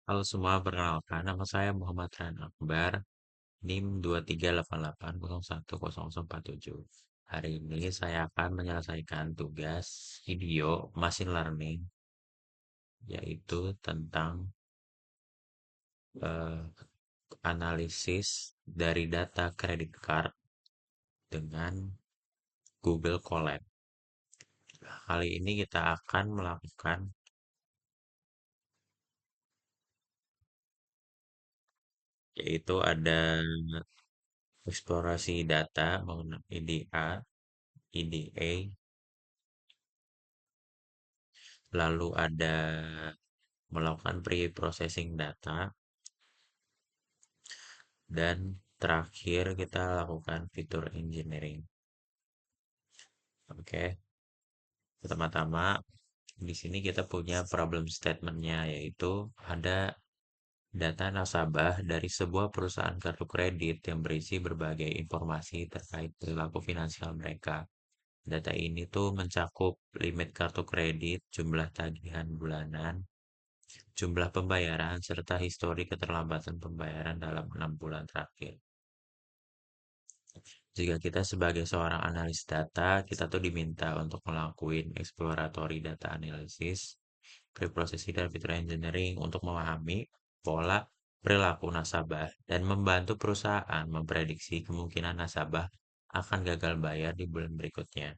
Halo semua, perkenalkan nama saya Muhammad Ran Akbar, NIM 2388010047. Hari ini saya akan menyelesaikan tugas video machine learning, yaitu tentang eh, analisis dari data credit card dengan Google Colab. Kali ini kita akan melakukan, yaitu ada eksplorasi data menggunakan EDA, EDA, lalu ada melakukan pre-processing data, dan terakhir kita lakukan fitur engineering. Oke, pertama-tama di sini kita punya problem statementnya, yaitu ada data nasabah dari sebuah perusahaan kartu kredit yang berisi berbagai informasi terkait perilaku finansial mereka. Data ini tuh mencakup limit kartu kredit, jumlah tagihan bulanan, jumlah pembayaran, serta histori keterlambatan pembayaran dalam 6 bulan terakhir. Jika kita sebagai seorang analis data, kita tuh diminta untuk melakukan exploratory data analysis, preprocessing, dan fitur engineering untuk memahami pola perilaku nasabah dan membantu perusahaan memprediksi kemungkinan nasabah akan gagal bayar di bulan berikutnya.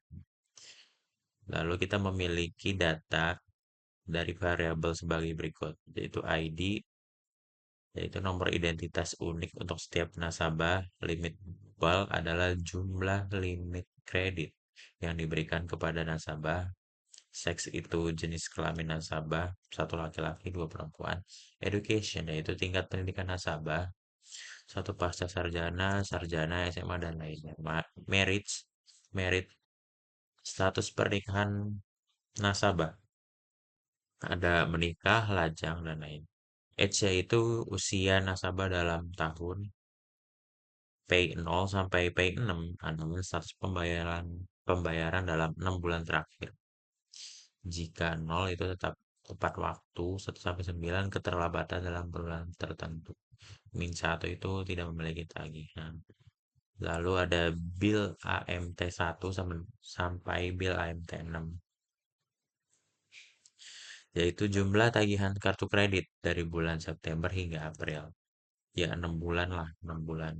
Lalu kita memiliki data dari variabel sebagai berikut, yaitu ID, yaitu nomor identitas unik untuk setiap nasabah. Limit bulk adalah jumlah limit kredit yang diberikan kepada nasabah. Seks itu jenis kelamin nasabah, satu laki-laki, dua perempuan. Education yaitu tingkat pendidikan nasabah, satu pasca sarjana, sarjana, SMA, dan lainnya. Marriage, merit, status pernikahan nasabah, ada menikah, lajang, dan lain. Age yaitu usia nasabah dalam tahun. Pay 0 sampai Pay 6 adalah status pembayaran dalam 6 bulan terakhir. Jika 0 itu tetap tepat waktu, 1 sampai 9 keterlambatan dalam bulan tertentu. Min 1 itu tidak memiliki tagihan. Lalu ada bill AMT 1 sampai bill AMT 6, yaitu jumlah tagihan kartu kredit dari bulan September hingga April. Ya 6 bulan lah, 6 bulan.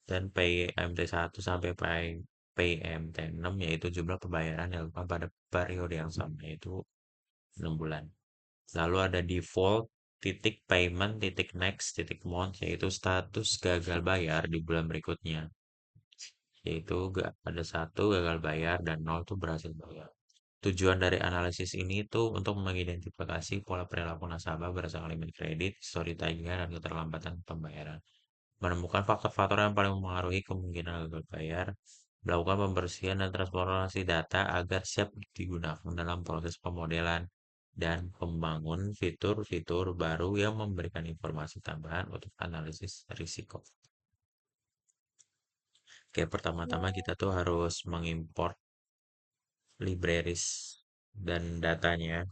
Dan PMT 1 sampai PMT 6 yaitu jumlah pembayaran yang dilakukan pada periode yang sama, yaitu 6 bulan. Lalu ada default, titik payment, titik next, titik month, yaitu status gagal bayar di bulan berikutnya. Yaitu gak ada 1 gagal bayar dan 0 itu berhasil bayar. Tujuan dari analisis ini itu untuk mengidentifikasi pola perilaku nasabah berdasarkan limit kredit, histori tagihan, dan keterlambatan pembayaran. Menemukan faktor-faktor yang paling mempengaruhi kemungkinan gagal bayar, melakukan pembersihan dan transformasi data agar siap digunakan dalam proses pemodelan, dan membangun fitur-fitur baru yang memberikan informasi tambahan untuk analisis risiko. Oke, pertama-tama kita tuh harus mengimport libraries dan datanya.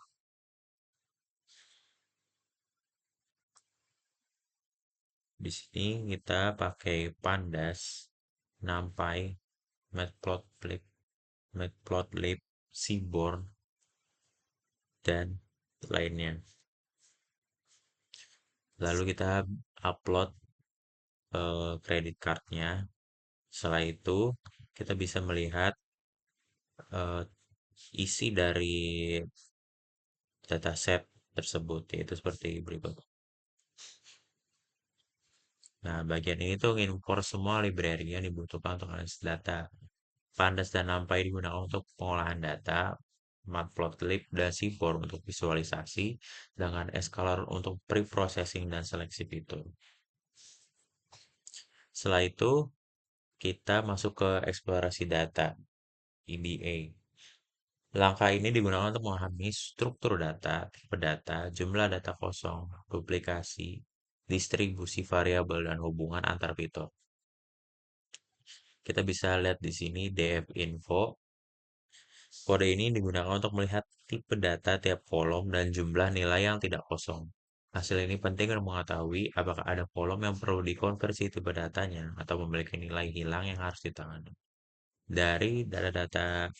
Di sini kita pakai Pandas, NumPy, Matplotlib, Matplotlib, Seaborn, dan lainnya. Lalu kita upload kredit cardnya. Setelah itu kita bisa melihat eh, isi dari dataset tersebut, yaitu seperti berikut. Nah, bagian ini tuh import semua library yang dibutuhkan untuk analisis data. Pandas dan NumPy digunakan untuk pengolahan data, Matplotlib dan Seaborn untuk visualisasi, dengan Escalar untuk pre-processing dan seleksi fitur. Setelah itu, kita masuk ke eksplorasi data, EDA. Langkah ini digunakan untuk memahami struktur data, tipe data, jumlah data kosong, duplikasi, distribusi variabel, dan hubungan antar fitur. Kita bisa lihat di sini df info. Kode ini digunakan untuk melihat tipe data tiap kolom dan jumlah nilai yang tidak kosong. Hasil ini penting untuk mengetahui apakah ada kolom yang perlu dikonversi tipe datanya atau memiliki nilai hilang yang harus ditangani. Dari data-data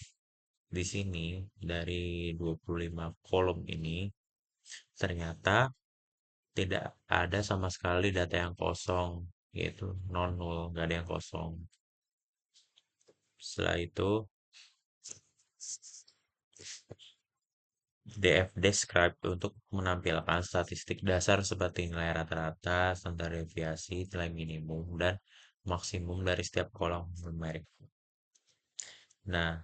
di sini, dari 25 kolom ini, ternyata tidak ada sama sekali data yang kosong, yaitu non nol, nggak ada yang kosong. Setelah itu, DF Describe untuk menampilkan statistik dasar seperti nilai rata-rata, standar deviasi, nilai minimum, dan maksimum dari setiap kolom numerik. Nah,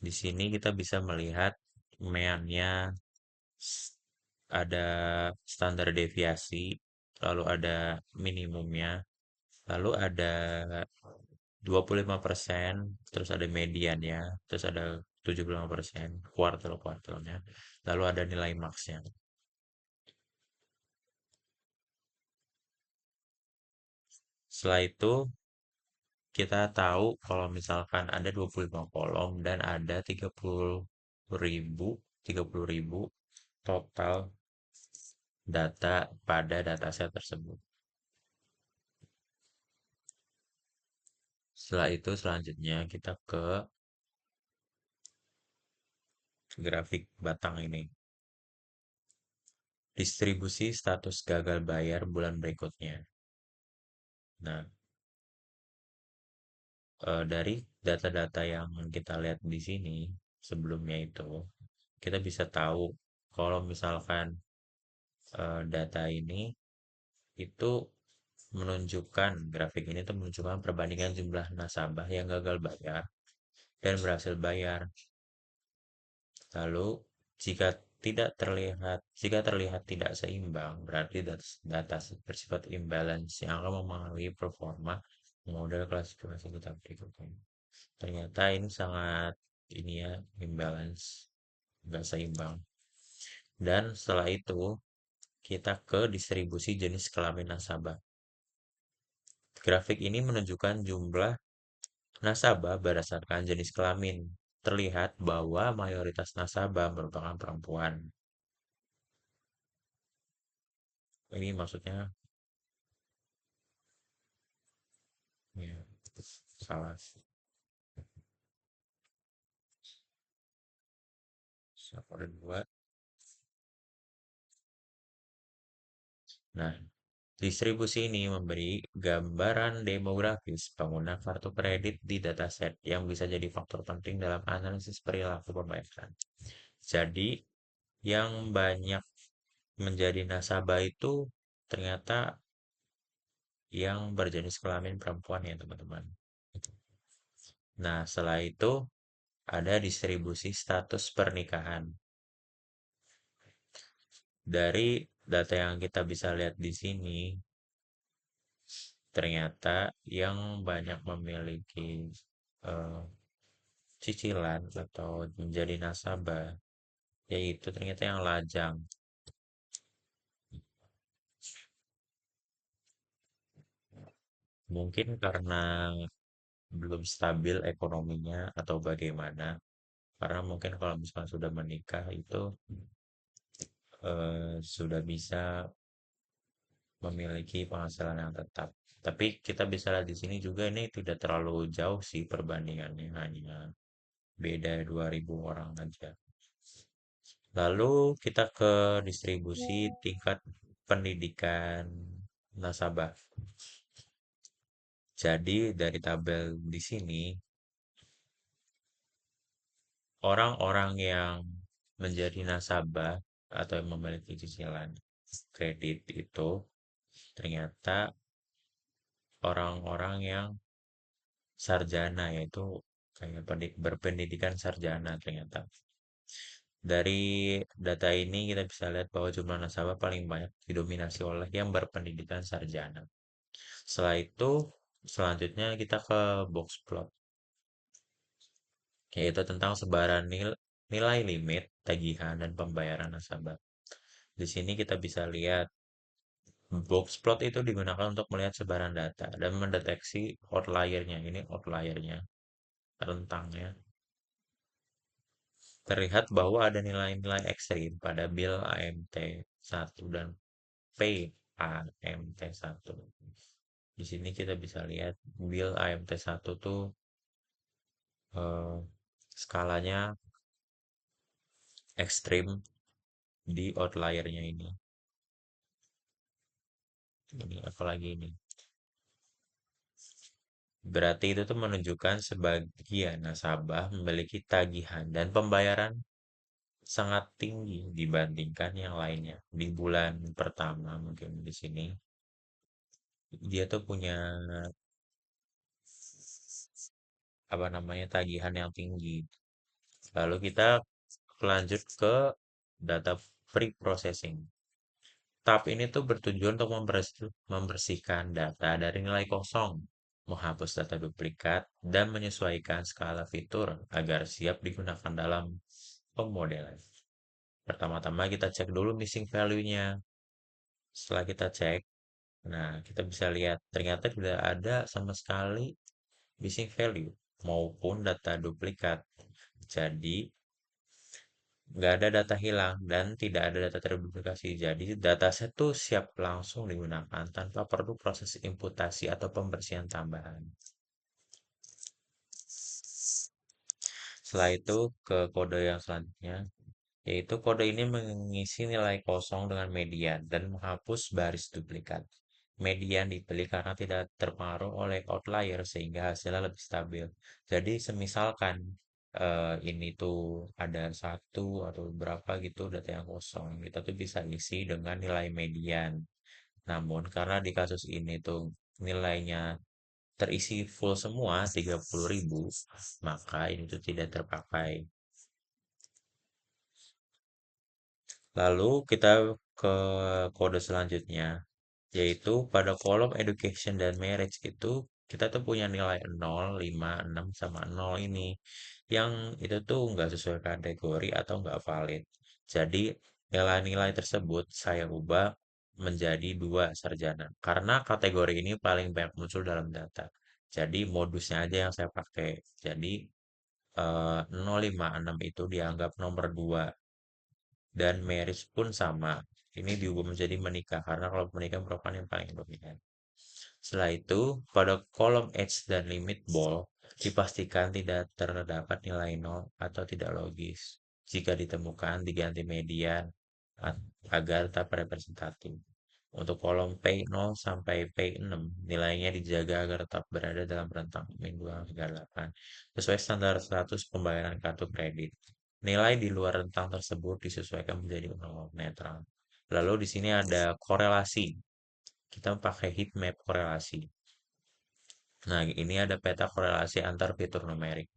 di sini kita bisa melihat meannya ada standar deviasi, lalu ada minimumnya, lalu ada 25%, terus ada mediannya, terus ada 75%, kuartal-kuartalnya, lalu ada nilai max-nya. Setelah itu, kita tahu kalau misalkan ada 25 kolom dan ada 30.000 total data pada dataset tersebut. Setelah itu selanjutnya kita ke grafik batang ini. Distribusi status gagal bayar bulan berikutnya. Nah, dari data-data yang kita lihat di sini sebelumnya itu, kita bisa tahu kalau misalkan data ini itu menunjukkan grafik ini tuh menunjukkan perbandingan jumlah nasabah yang gagal bayar dan berhasil bayar. Lalu jika terlihat tidak seimbang, berarti data bersifat imbalance yang akan mempengaruhi performa model klasifikasi kita berikutnya. Ternyata ini sangat ini ya imbalance, nggak seimbang. Dan setelah itu kita ke distribusi jenis kelamin nasabah. Grafik ini menunjukkan jumlah nasabah berdasarkan jenis kelamin. Terlihat bahwa mayoritas nasabah merupakan perempuan. Ini maksudnya ya, salah. Salah dua. Nah, distribusi ini memberi gambaran demografis pengguna kartu kredit di dataset yang bisa jadi faktor penting dalam analisis perilaku pembayaran. Jadi, yang banyak menjadi nasabah itu ternyata yang berjenis kelamin perempuan ya teman-teman. Nah, setelah itu ada distribusi status pernikahan. Dari data yang kita bisa lihat di sini, ternyata yang banyak memiliki eh, cicilan atau menjadi nasabah, yaitu ternyata yang lajang. Mungkin karena belum stabil ekonominya atau bagaimana. Karena mungkin kalau misalnya sudah menikah itu sudah bisa memiliki penghasilan yang tetap. Tapi kita bisa lihat di sini juga ini tidak terlalu jauh sih perbandingannya, hanya beda 2.000 orang aja. Lalu kita ke distribusi tingkat pendidikan nasabah. Jadi dari tabel di sini, orang-orang yang menjadi nasabah atau yang memiliki cicilan kredit itu ternyata orang-orang yang sarjana, yaitu kayak berpendidikan sarjana ternyata. Dari data ini kita bisa lihat bahwa jumlah nasabah paling banyak didominasi oleh yang berpendidikan sarjana. Setelah itu, selanjutnya kita ke box plot, yaitu tentang sebaran nilai limit, tagihan, dan pembayaran nasabah. Di sini kita bisa lihat box plot itu digunakan untuk melihat sebaran data dan mendeteksi outliernya. Ini outliernya, rentangnya. terlihat bahwa ada nilai-nilai ekstrim pada bil AMT1 dan PAMT1. Di sini kita bisa lihat bil AMT1 tuh eh, skalanya ekstrim di outliernya ini. Ini apalagi ini. Berarti itu tuh menunjukkan sebagian nasabah memiliki tagihan dan pembayaran sangat tinggi dibandingkan yang lainnya. Di bulan pertama mungkin di sini dia tuh punya apa namanya tagihan yang tinggi. Lalu kita lanjut ke data pre-processing. Tahap ini tuh bertujuan untuk membersihkan data dari nilai kosong, menghapus data duplikat, dan menyesuaikan skala fitur agar siap digunakan dalam pemodelan. Pertama-tama kita cek dulu missing value-nya. Setelah kita cek, nah kita bisa lihat ternyata tidak ada sama sekali missing value maupun data duplikat. Jadi nggak ada data hilang dan tidak ada data terduplikasi. Jadi dataset tuh siap langsung digunakan tanpa perlu proses imputasi atau pembersihan tambahan. Setelah itu ke kode yang selanjutnya, yaitu kode ini mengisi nilai kosong dengan median dan menghapus baris duplikat. Median dipilih karena tidak terpengaruh oleh outlier sehingga hasilnya lebih stabil. Jadi semisalkan ini tuh ada satu atau berapa gitu data yang kosong, kita tuh bisa isi dengan nilai median. Namun karena di kasus ini tuh nilainya terisi full semua 30.000, maka ini tuh tidak terpakai. Lalu kita ke kode selanjutnya, yaitu pada kolom education dan marriage itu kita tuh punya nilai 0, 5, 6, sama 0 ini. Yang itu tuh nggak sesuai kategori atau nggak valid. Jadi nilai-nilai tersebut saya ubah menjadi 2 sarjana. Karena kategori ini paling banyak muncul dalam data. Jadi modusnya aja yang saya pakai. Jadi 0, 5, 6 itu dianggap nomor 2 dan marriage pun sama. Ini diubah menjadi menikah karena kalau menikah merupakan yang paling dominan. Setelah itu, pada kolom edge dan limit ball dipastikan tidak terdapat nilai nol atau tidak logis. Jika ditemukan, diganti median agar tetap representatif. Untuk kolom P0 sampai P6, nilainya dijaga agar tetap berada dalam rentang min 2 hingga 8, sesuai standar status pembayaran kartu kredit. Nilai di luar rentang tersebut disesuaikan menjadi nol netral. Lalu di sini ada korelasi. Kita pakai heat map korelasi. Nah, ini ada peta korelasi antar fitur numerik.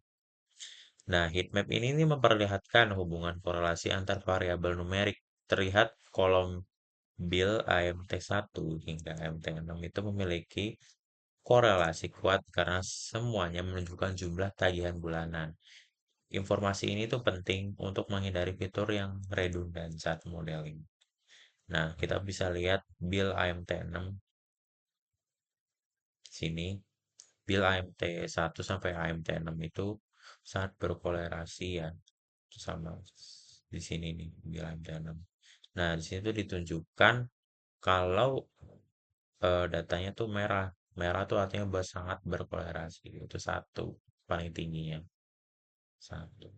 Nah, heat map ini memperlihatkan hubungan korelasi antar variabel numerik. Terlihat kolom bil AMT1 hingga AMT6 itu memiliki korelasi kuat karena semuanya menunjukkan jumlah tagihan bulanan. Informasi ini tuh penting untuk menghindari fitur yang redundant saat modeling. Nah, kita bisa lihat bil AMT6 sini. Bil AMT1 sampai AMT6 itu sangat berkolerasi ya sama di sini nih bil AMT6. Nah, di sini tuh ditunjukkan kalau datanya tuh merah. Merah tuh artinya sangat berkolerasi. Itu satu paling tingginya. Satu.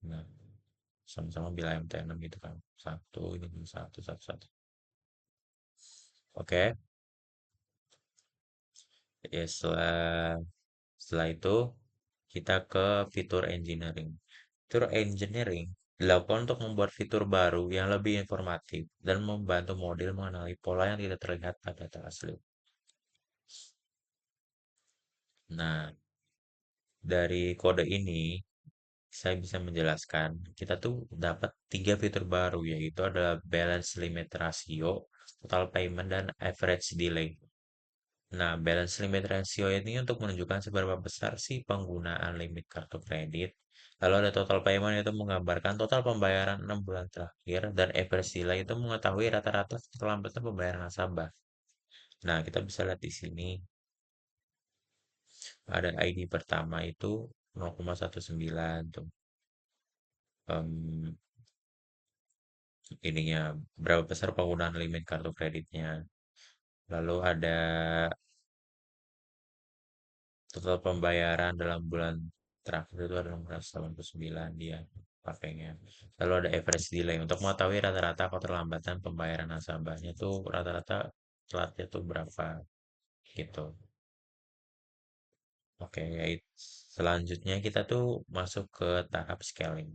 Nah, sama-sama bil AMT6 gitu kan. Satu, ini satu, satu, satu. Oke. Ya, setelah itu kita ke fitur engineering. Fitur engineering dilakukan untuk membuat fitur baru yang lebih informatif dan membantu model mengenali pola yang tidak terlihat pada data asli. Nah, dari kode ini saya bisa menjelaskan kita tuh dapat 3 fitur baru yaitu adalah balance limit ratio, total payment, dan average delay. Nah, balance limit ratio ini untuk menunjukkan seberapa besar sih penggunaan limit kartu kredit. Lalu ada total payment itu menggambarkan total pembayaran 6 bulan terakhir dan average delay itu mengetahui rata-rata keterlambatan pembayaran nasabah. Nah, kita bisa lihat di sini ada ID pertama itu 0,19 tuh. em, ininya berapa besar penggunaan limit kartu kreditnya. Lalu ada total pembayaran dalam bulan terakhir itu ada 689 dia pakainya. Lalu ada average delay untuk mengetahui rata-rata keterlambatan pembayaran nasabahnya tuh rata-rata telatnya tuh berapa gitu. Oke, selanjutnya kita tuh masuk ke tahap scaling.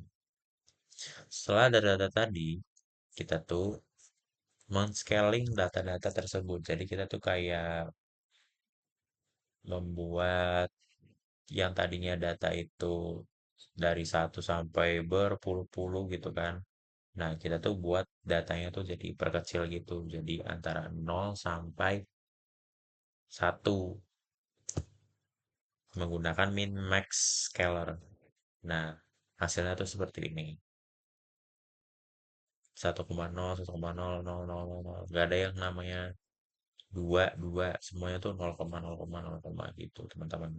Setelah data-data tadi, kita tuh men-scaling data-data tersebut. Jadi kita tuh kayak membuat yang tadinya data itu dari satu sampai berpuluh-puluh gitu kan. Nah, kita tuh buat datanya tuh jadi perkecil gitu. Jadi antara 0 sampai 1 menggunakan min max scaler. Nah, hasilnya tuh seperti ini. 1,0, 1,0, 0, 0, 0, 0. Gak ada yang namanya 2, 2. Semuanya tuh 0,0, 0, 0, gitu, teman-teman.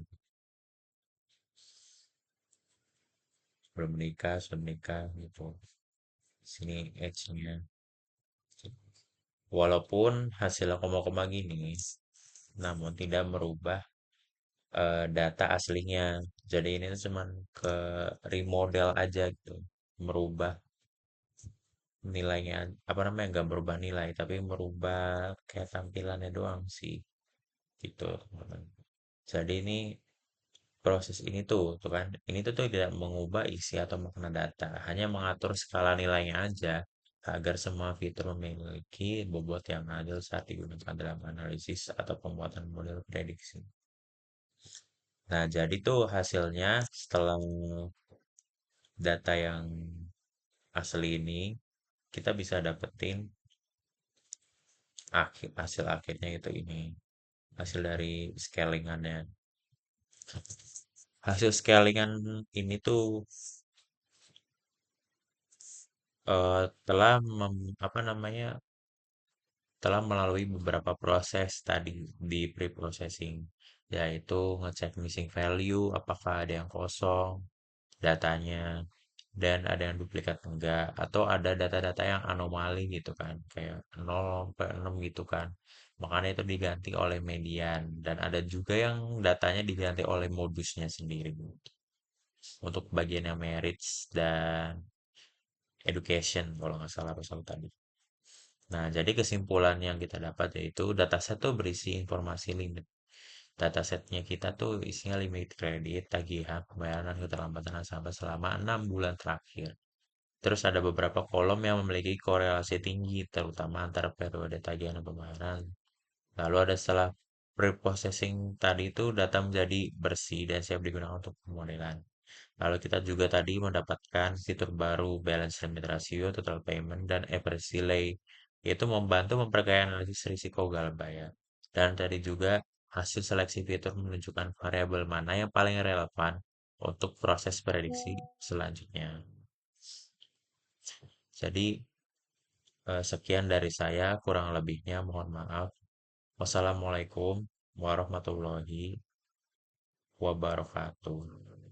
Belum menikah, sudah menikah gitu. Sini age-nya. Walaupun hasil koma-koma gini, namun tidak merubah data aslinya. Jadi ini tuh cuman ke remodel aja gitu. Merubah nilainya, apa namanya, nggak merubah nilai, tapi merubah kayak tampilannya doang sih. Gitu, teman-teman. Jadi ini proses ini tuh kan, ini tuh tidak mengubah isi atau makna data, hanya mengatur skala nilainya aja agar semua fitur memiliki bobot yang adil saat digunakan dalam analisis atau pembuatan model prediksi. Nah, jadi tuh hasilnya setelah data yang asli ini kita bisa dapetin hasil akhirnya itu ini hasil dari scalingannya. Hasil scalingan ini tuh telah apa namanya telah melalui beberapa proses tadi di pre-processing, yaitu ngecek missing value, apakah ada yang kosong datanya, dan ada yang duplikat enggak, atau ada data-data yang anomali gitu kan, kayak 0 sampai 6 gitu kan. Makanya itu diganti oleh median, dan ada juga yang datanya diganti oleh modusnya sendiri. Untuk bagian yang merits dan education, kalau nggak salah pasal tadi. Nah, jadi kesimpulan yang kita dapat yaitu dataset tuh berisi informasi limit. Datasetnya kita tuh isinya limit kredit, tagihan, pembayaran, dan keterlambatan nasabah selama 6 bulan terakhir. Terus ada beberapa kolom yang memiliki korelasi tinggi, terutama antara periode tagihan dan pembayaran. Lalu ada setelah preprocessing tadi itu data menjadi bersih dan siap digunakan untuk pemodelan. Lalu kita juga tadi mendapatkan fitur baru balance limit ratio, total payment, dan average delay, yaitu membantu memperkaya analisis risiko gagal bayar. Dan tadi juga hasil seleksi fitur menunjukkan variabel mana yang paling relevan untuk proses prediksi selanjutnya. Jadi sekian dari saya, kurang lebihnya mohon maaf. Wassalamualaikum warahmatullahi wabarakatuh.